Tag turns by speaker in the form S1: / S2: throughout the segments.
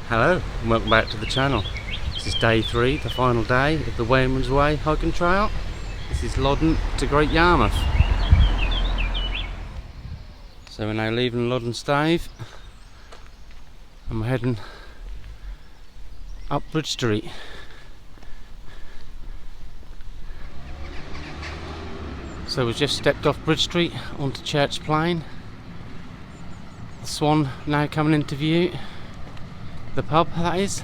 S1: Hello and welcome back to the channel. This is day 3, the final day of the Wherryman's Way hiking trail. This is Loddon to Great Yarmouth. So we're now leaving Loddon Staithe and we're heading up Bridge Street. So we've just stepped off Bridge Street onto Church Plain. The Swan now coming into view. The pub, that is.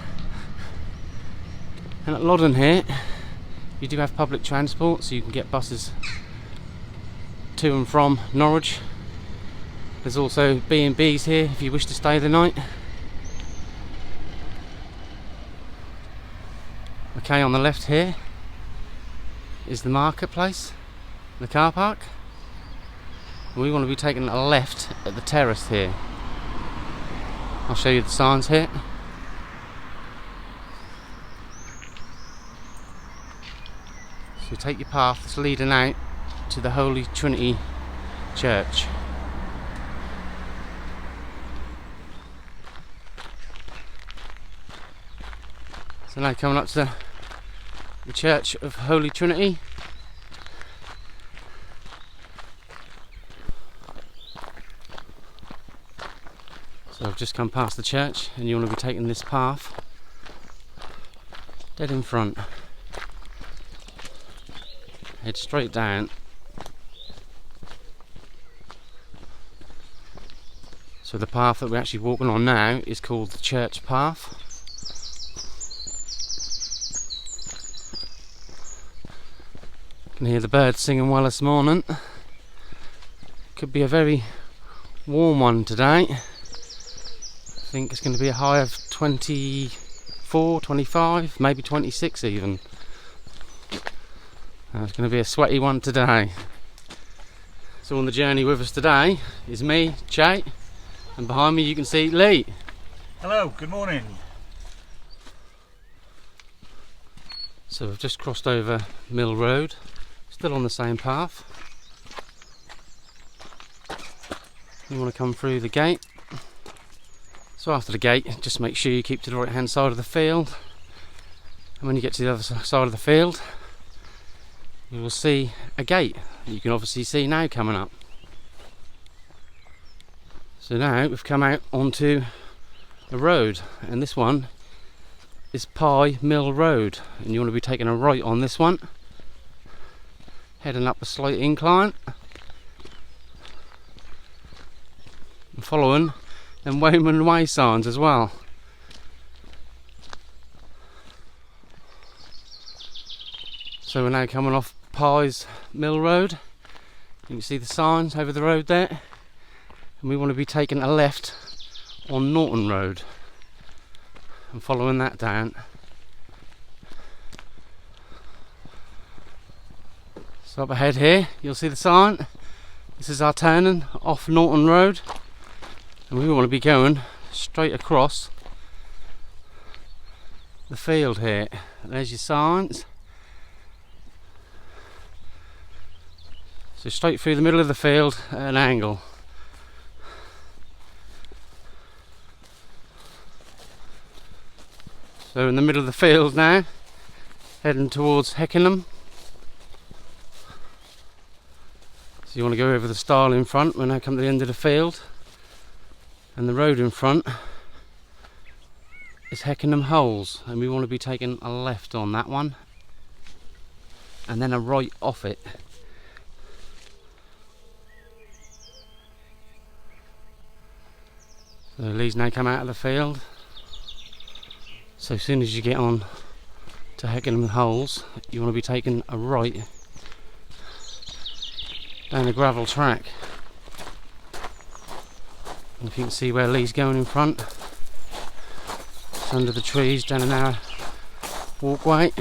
S1: And at Loddon here you do have public transport, so you can get buses to and from Norwich. There's also B&Bs here if you wish to stay the night. Okay, on the left here is the marketplace, the car park. We want to be taking a left at the terrace here. I'll show you the signs here. So take your path that's leading out to the Holy Trinity Church. So now coming up to the Church of Holy Trinity. So I've just come past the church and you want to be taking this path dead in front. Head straight down. So the path that we're actually walking on now is called the church path. You can hear the birds singing well this morning. Could be a very warm one today. I think it's going to be a high of 24, 25, maybe 26 even. It's going to be a sweaty one today. So on the journey with us today is me, Chay, and behind me you can see Lee.
S2: Hello, good morning.
S1: So we've just crossed over Mill Road, still on the same path. You want to come through the gate. So after the gate, just make sure you keep to the right hand side of the field. And when you get to the other side of the field, you will see a gate that you can obviously see now coming up. So now we've come out onto a road, and this one is Pye Mill Road, and you want to be taking a right on this one, heading up a slight incline and following them Wherryman Way signs as well. So we're now coming off Pye's Mill Road. You can see the signs over the road there, and we want to be taking a left on Norton Road and following that down. So up ahead here you'll see the sign. This is our turning off Norton Road, and we want to be going straight across the field here. There's your signs. So straight through the middle of the field at an angle. So in the middle of the field now, heading towards Hikeaholics. So you want to go over the stile in front when I come to the end of the field. And the road in front is Hikeaholics Holes, and we want to be taking a left on that one and then a right off it. So Lee's now come out of the field. So as soon as you get on to Hikeaholics Holes, you want to be taking a right down a gravel track. And if you can see where Lee's going in front, it's under the trees down a narrow walkway.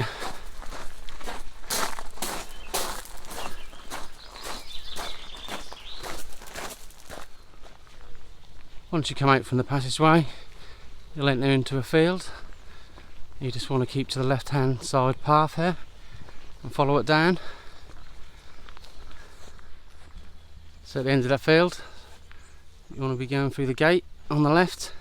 S1: Once you come out from the passageway, you'll enter into a field. You just want to keep to the left hand side path here and follow it down. So at the end of that field, you want to be going through the gate on the left.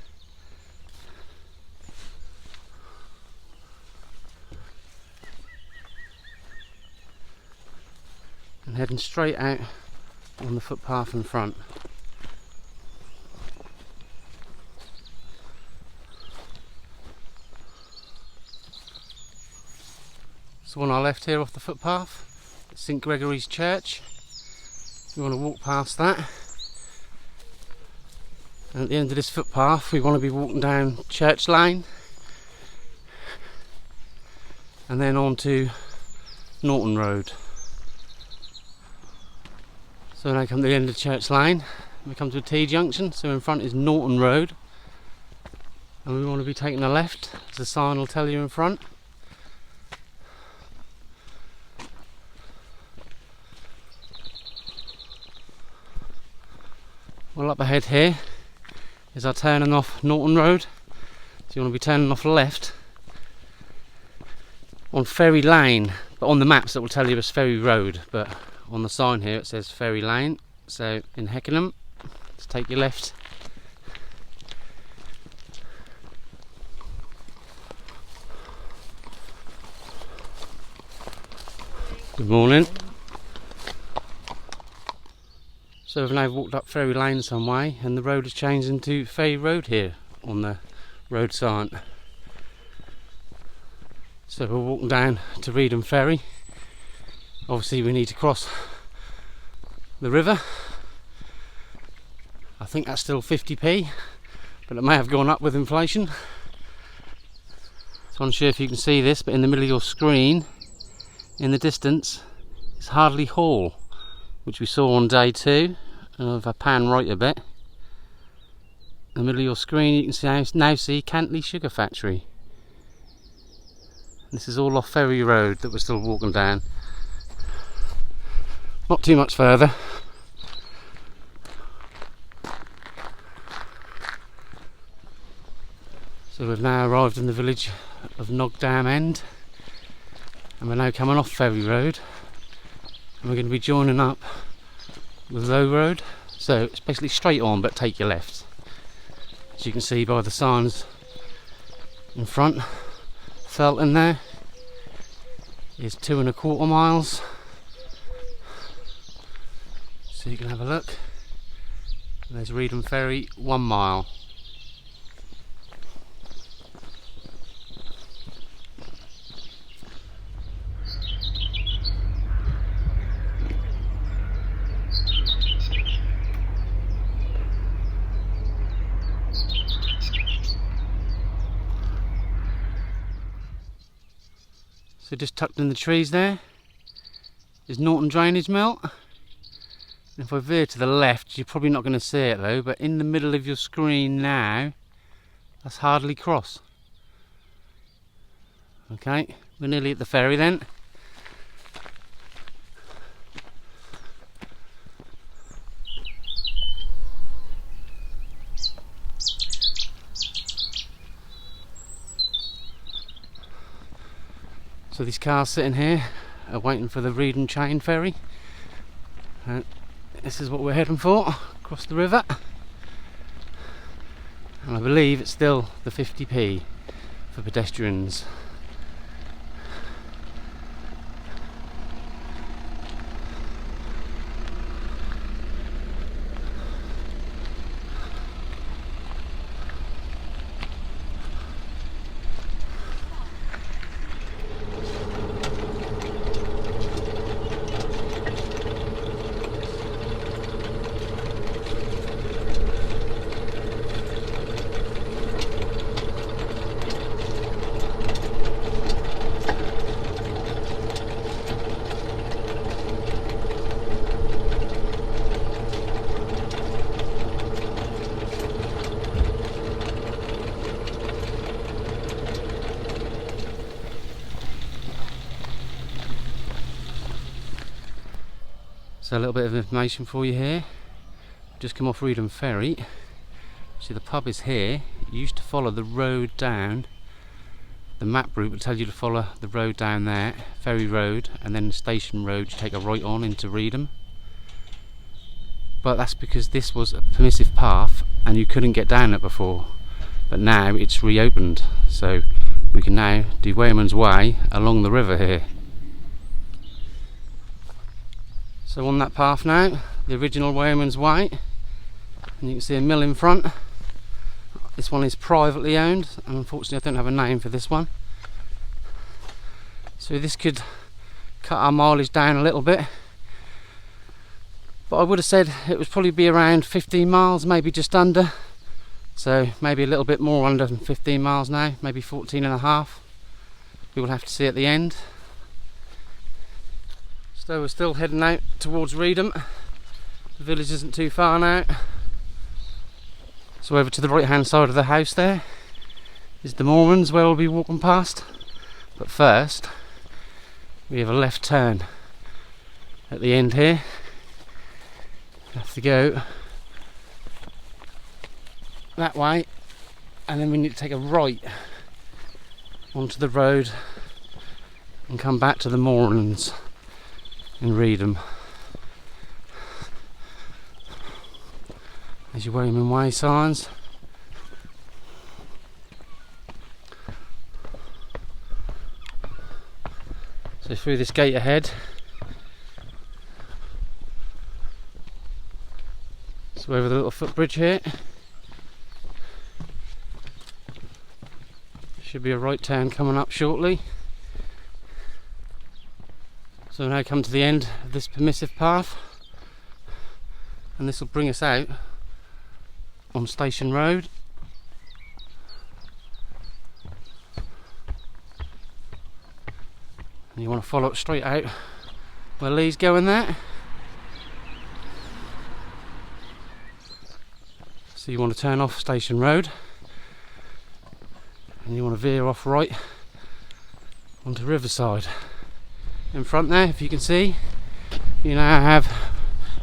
S1: heading straight out on the footpath in front. So on our left here off the footpath, St Gregory's Church. We want to walk past that. And at the end of this footpath we want to be walking down Church Lane and then on to Norton Road. So now come to the end of Church Lane, we come to a T-junction, so in front is Norton Road and we want to be taking a left, as the sign will tell you in front. Well, up ahead here is our turning off Norton Road, so you want to be turning off left on Ferry Lane, but on the maps it will tell you it's Ferry Road, but on the sign here it says Ferry Lane. So in Hikeaholics, let's take your left. Good morning. So we've now walked up Ferry Lane some way and the road has changed into Ferry Road here on the road sign. So we're walking down to Reedham Ferry. Obviously we need to cross the river. I think that's still 50p, but it may have gone up with inflation. So I'm unsure if you can see this, but in the middle of your screen, in the distance, is Hardley Hall, which we saw on day 2. And if I pan right a bit, in the middle of your screen you can now see Cant Lee Sugar Factory. This is all off Ferry Road that we're still walking down. Not too much further. So we've now arrived in the village of Nogdam End and we're now coming off Ferry Road and we're going to be joining up with Low Road. So it's basically straight on but take your left. As you can see by the signs in front, Felton there is 2¼ miles. So you can have a look. And there's Reedham Ferry, 1 mile. So just tucked in the trees there is Norton Drainage Mill. And if I veer to the left, you're probably not going to see it though, but in the middle of your screen now, that's Hardley Cross. Okay, we're nearly at the ferry then. So these cars sitting here are waiting for the Reedham chain ferry. This is what we're heading for, across the river. And I believe it's still the 50p for pedestrians. So a little bit of information for you here. Just come off Reedham Ferry. See, the pub is here. You used to follow the road down. The map route will tell you to follow the road down there, Ferry Road, and then the Station Road. You take a right on into Reedham. But that's because this was a permissive path and you couldn't get down it before. But now it's reopened, so we can now do Wherryman's Way along the river here. So So on that path now, the original Wherryman's Way, and you can see a mill in front. This one is privately owned, and unfortunately I don't have a name for this one. So this could cut our mileage down a little bit, but I would have said it would probably be around 15 miles, maybe just under. So maybe a little bit more under than 15 miles now, maybe 14 and a half. We will have to see at the end. So we're still heading out towards Reedham. The village isn't too far now. So over to the right hand side of the house there is the moorlands where we'll be walking past. But first we have a left turn at the end here. We have to go that way, and then we need to take a right onto the road and come back to the moorlands in Reedham. There's your Wherryman Way signs. So through this gate ahead, so over the little footbridge here, should be a right turn coming up shortly. So we now come to the end of this permissive path, and this will bring us out on Station Road. And you want to follow it straight out where Lee's going there. So you want to turn off Station Road, and you want to veer off right onto Riverside. In front there, if you can see, you now have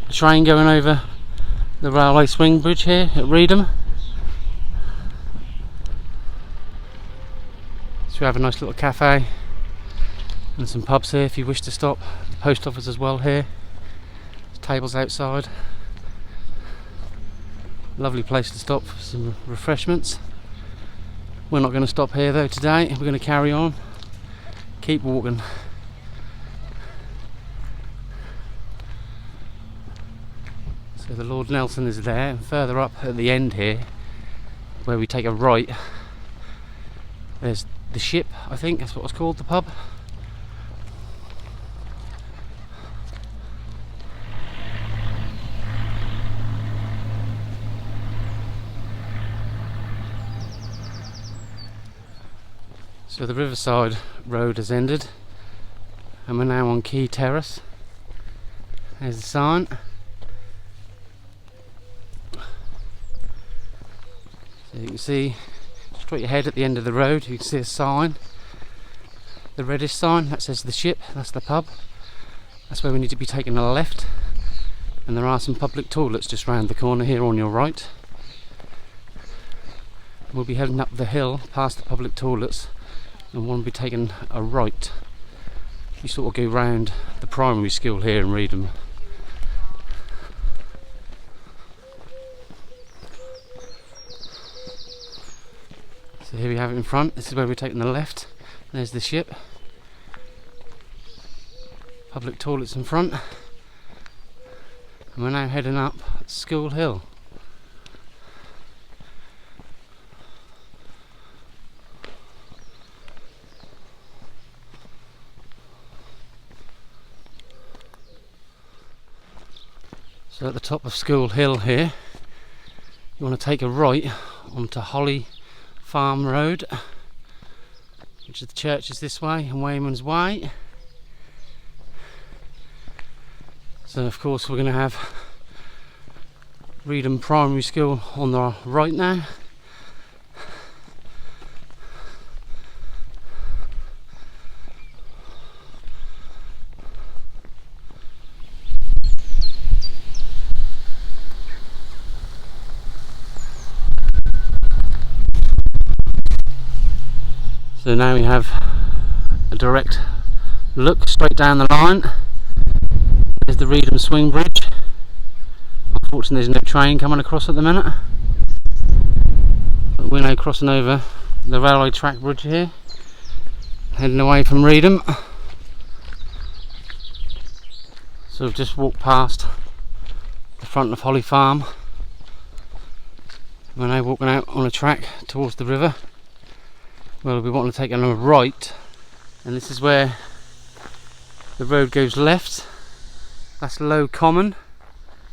S1: a train going over the railway swing bridge here at Reedham. So we have a nice little cafe and some pubs here if you wish to stop. The post office as well here. There's tables outside. Lovely place to stop for some refreshments. We're not going to stop here though today. We're going to carry on, keep walking. So the Lord Nelson is there, and further up at the end here, where we take a right, there's the Ship, I think that's what it's called, the pub. So the Riverside Road has ended, and we're now on Quay Terrace. There's the sign. So you can see straight ahead at the end of the road, you can see a sign, the reddish sign that says the Ship. That's the pub. That's where we need to be taking a left, and there are some public toilets just round the corner here on your right. We'll be heading up the hill past the public toilets, and we'll be taking a right. You sort of go round the primary school here in Reedham. So here we have it in front. This is where we're taking the left. There's the Ship. Public toilets in front. And we're now heading up School Hill. So at the top of School Hill here, you want to take a right onto Holly Farm Road, which is the church is this way, and Wherryman's Way. So of course we're going to have Reedham Primary School on the right now. So now we have a direct look straight down the line. There's the Reedham swing bridge. Unfortunately there's no train coming across at the minute, but we're now crossing over the railway track bridge here, heading away from Reedham. So we've just walked past the front of Holly Farm. We're now walking out on a track towards the river. Well, we want to take a right, and this is where the road goes left. That's Low Common.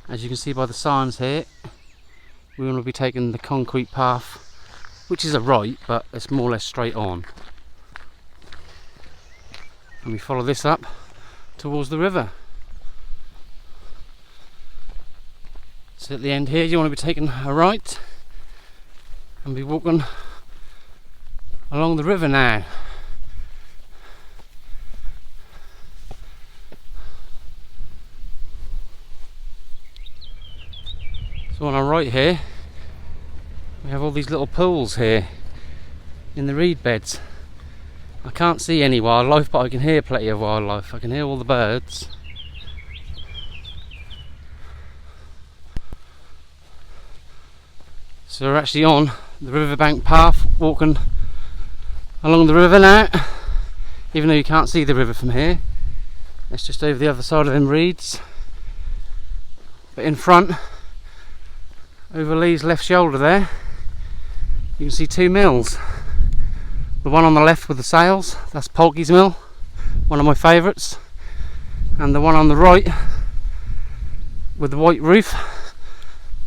S1: As you can see by the signs here, we want to be taking the concrete path, which is a right, but it's more or less straight on. And we follow this up towards the river. So at the end here, you want to be taking a right and be walking along the river now. So on our right here, we have all these little pools here in the reed beds. I can't see any wildlife, but I can hear plenty of wildlife. I can hear all the birds. So we're actually on the riverbank path, walking along the river now, even though you can't see the river from here. It's just over the other side of them reeds. But in front, over Lee's left shoulder there, you can see two mills. The one on the left with the sails, that's Polky's Mill, one of my favourites. And the one on the right with the white roof,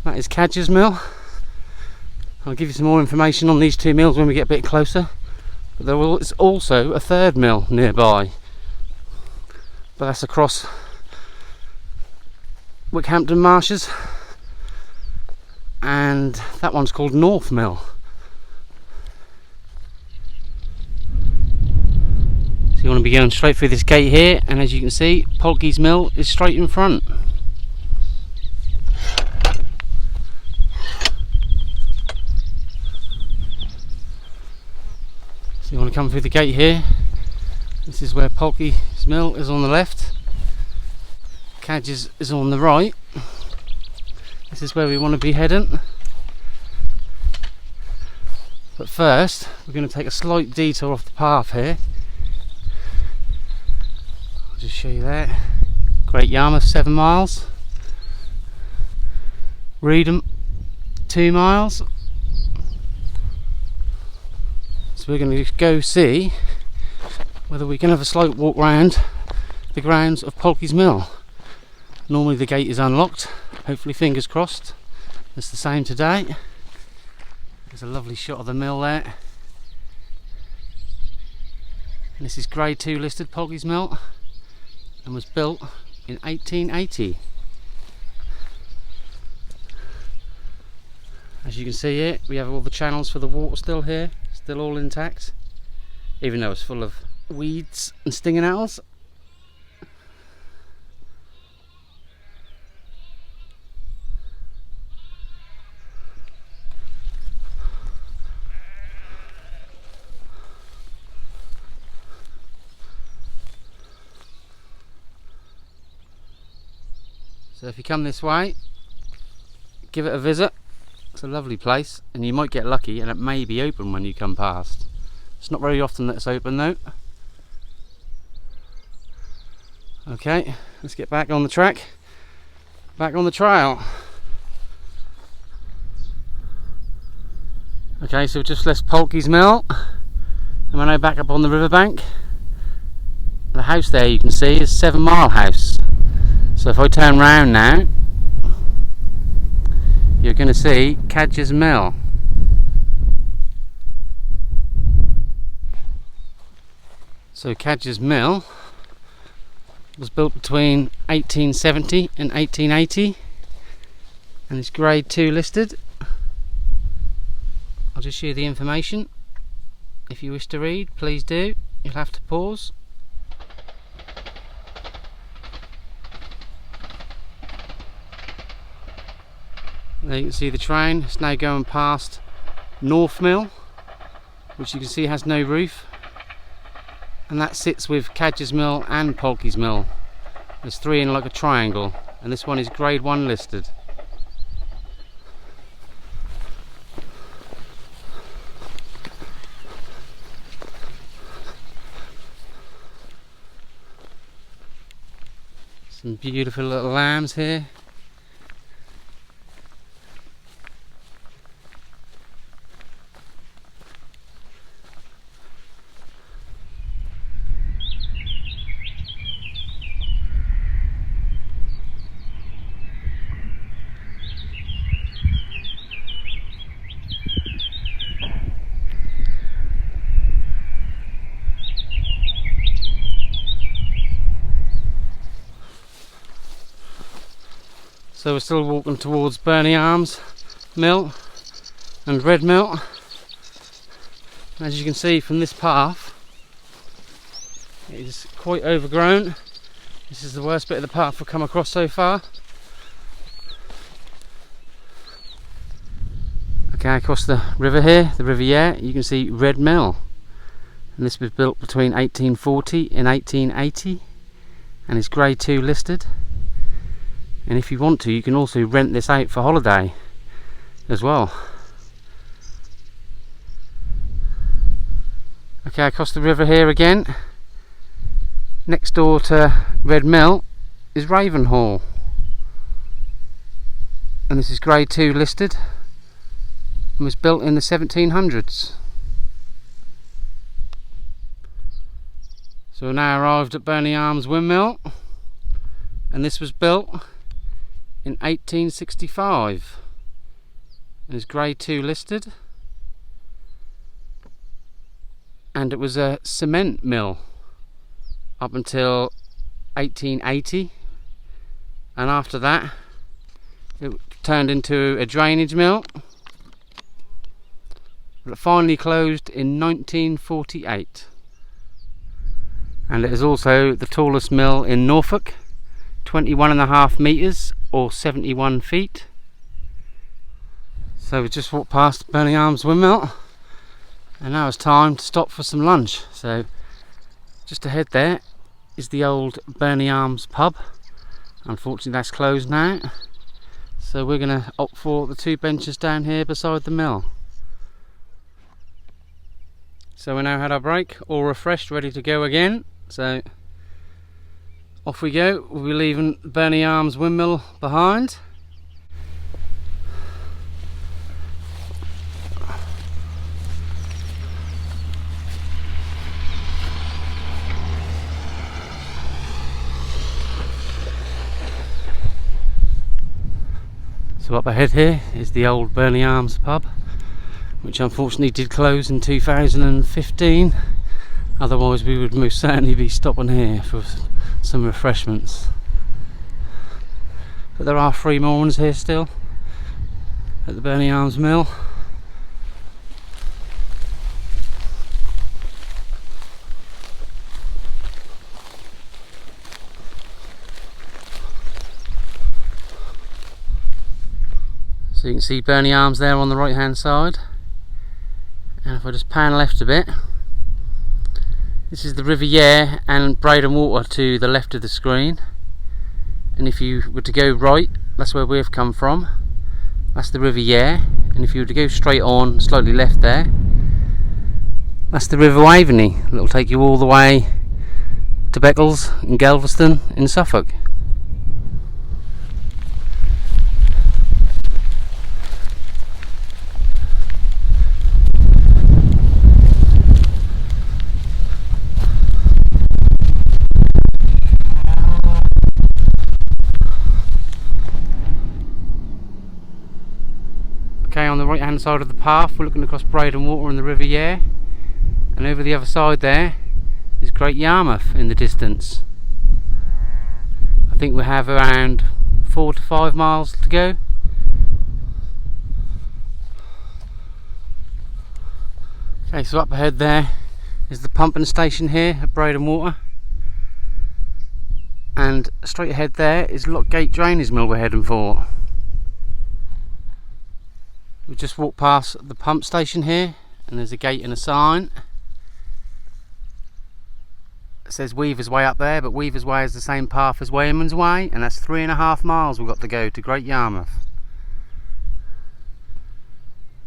S1: that is Cadger's Mill. I'll give you some more information on these two mills when we get a bit closer. But there is also a third mill nearby, but that's across Wickhampton Marshes, and that one's called North Mill. So you want to be going straight through this gate here, and as you can see, Polky's Mill is straight in front. So you want to come through the gate here. This is where Polky's Mill is on the left, Cadger's is on the right. This is where we want to be heading. But first, we're going to take a slight detour off the path here. I'll just show you that. Great Yarmouth 7 miles. Reedham 2 miles. So we're going to go see whether we can have a slight walk round the grounds of Polky's Mill. Normally the gate is unlocked, hopefully fingers crossed it's the same today. There's a lovely shot of the mill there. And this is grade 2 listed Polky's Mill and was built in 1880. As you can see here, we have all the channels for the water still here, still all intact, even though it's full of weeds and stinging owls. So if you come this way, give it a visit. It's a lovely place, and you might get lucky and it may be open when you come past. It's not very often that it's open though. Okay, let's get back on the track, back on the trail. Okay, so we've just left Polky's Mill and we're now back up on the riverbank. The house there you can see is 7 Mile House. So if I turn round now, you're going to see Cadger's Mill. So Cadger's Mill was built between 1870 and 1880 and it's grade 2 listed. I'll just show you the information. If you wish to read, please do. You'll have to pause. There you can see the train. It's now going past North Mill, which you can see has no roof, and that sits with Cadger's Mill and Polky's Mill. There's 3 in like a triangle, and this one is grade 1 listed. Some beautiful little lambs here. So we're still walking towards Berney Arms Mill and Reedham. As you can see from this path, it is quite overgrown. This is the worst bit of the path we've come across so far. Okay, across the river here, the River Yare, you can see Reedham. And this was built between 1840 and 1880 and is Grade 2 listed. And if you want to, you can also rent this out for holiday as well. Okay, across the river here again, next door to Reedham is Ravenhall, and this is Grade 2 listed and was built in the 1700s. So we're now arrived at Berney Arms Windmill, and this was built in 1865 and is Grade 2 listed, and it was a cement mill up until 1880, and after that it turned into a drainage mill, but it finally closed in 1948. And it is also the tallest mill in Norfolk, 21.5 metres or 71 feet. So we just walked past Berney Arms Windmill, and now it's time to stop for some lunch. So just ahead there is the old Berney Arms pub. Unfortunately that's closed now, so we're going to opt for the 2 benches down here beside the mill. So we now had our break, all refreshed, ready to go again. So off we go. We'll be leaving Berney Arms Windmill behind. So up ahead here is the old Berney Arms pub, which unfortunately did close in 2015. Otherwise we would most certainly be stopping here for some refreshments. But there are 3 more ones here still at the Berney Arms Mill. So you can see Berney Arms there on the right hand side, and if I just pan left a bit, this is the River Yare and Reedham water to the left of the screen, and if you were to go right, that's where we've come from, that's the River Yare, and if you were to go straight on slightly left there, that's the River Waveney. It'll take you all the way to Beccles and Galveston in Suffolk. Okay, on the right hand side of the path we're looking across Reedham water and the River Yare, and over the other side there is Great Yarmouth in the distance. I think we have around 4 to 5 miles to go. Okay, so up ahead there is the pumping station here at Reedham water, and straight ahead there is Lockgate drainage mill we're heading for. We just walked past the pump station here, and there's a gate and a sign. It says Weaver's Way up there, but Weaver's Way is the same path as Wherryman's Way, and that's 3.5 miles we've got to go to Great Yarmouth.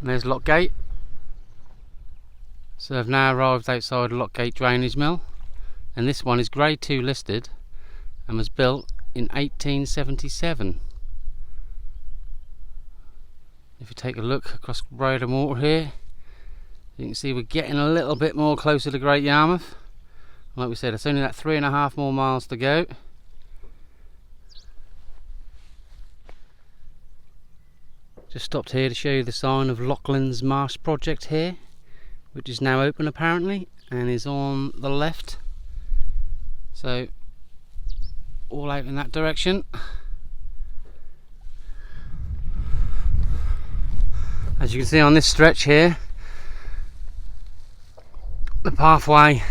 S1: And there's Lockgate. So I've now arrived outside Lockgate drainage mill, and this one is Grade 2 listed and was built in 1877. If you take a look across road and water here, you can see we're getting a little bit more closer to Great Yarmouth. Like we said, it's only that 3.5 more miles to go. Just stopped here to show you the sign of Loughlin's Marsh project here, which is now open apparently and is on the left, so all out in that direction. As you can see on this stretch here, the pathway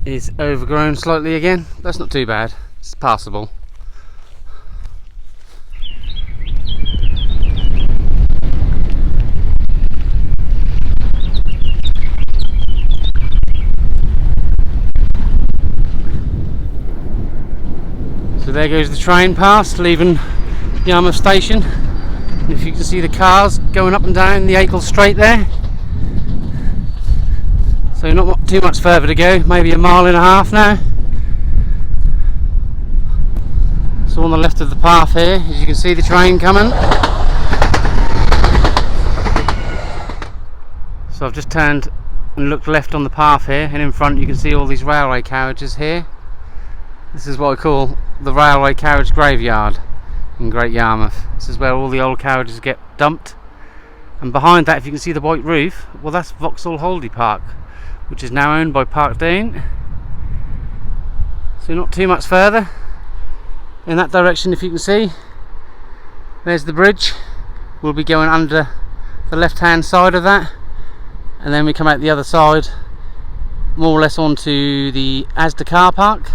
S1: is overgrown slightly again. That's not too bad, it's passable. So there goes the train past, leaving Yarmouth Station. And if you can see the cars going up and down the Acle Straight there. So not too much further to go, maybe 1.5 miles now. So on the left of the path here, as you can see the train coming. So I've just turned and looked left on the path here, and in front you can see all these railway carriages here. This is what I call the railway carriage graveyard in Great Yarmouth. This is where all the old carriages get dumped. And behind that, if you can see the white roof, well, that's Vauxhall Holdy Park, which is now owned by Parkdean. So not too much further in that direction, if you can see. There's the bridge. We'll be going under the left hand side of that, and then we come out the other side, more or less onto the Asda car park.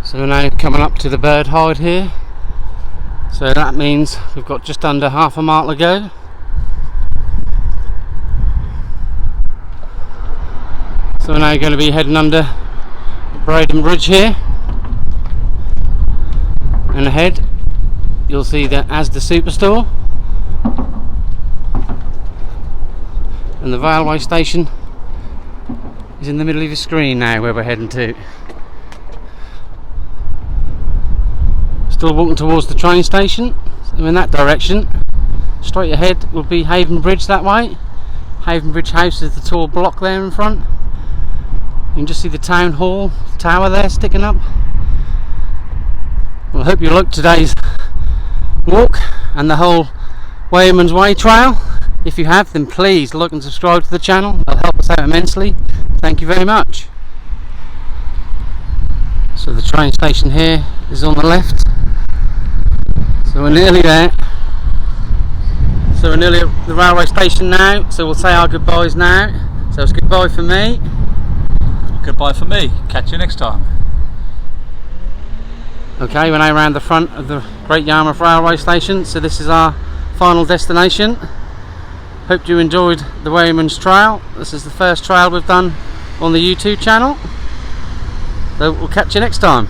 S1: So we're now coming up to the bird hide here, so that means we've got just under 1/2 mile to go. So we're now going to be heading under Reedham Bridge here, and ahead you'll see the Asda Superstore and the railway station is in the middle of your screen now, where we're heading to. Still walking towards the train station, so in that direction. Straight ahead will be Haven Bridge that way. Haven Bridge House is the tall block there in front. You can just see the town hall tower there sticking up. Well, I hope you liked today's walk and the whole Wherryman's Way trail. If you have, then please like and subscribe to the channel. That'll help us out immensely. Thank you very much. So the train station here is on the left. So we're nearly there. So we're nearly at the railway station now. So we'll say our goodbyes now. So it's goodbye for me.
S2: Goodbye for me. Catch you next time.
S1: Okay, we're now around the front of the Great Yarmouth Railway Station. So this is our final destination. Hope you enjoyed the Wherryman's Trail. This is the first trail we've done on the YouTube channel. So we'll catch you next time.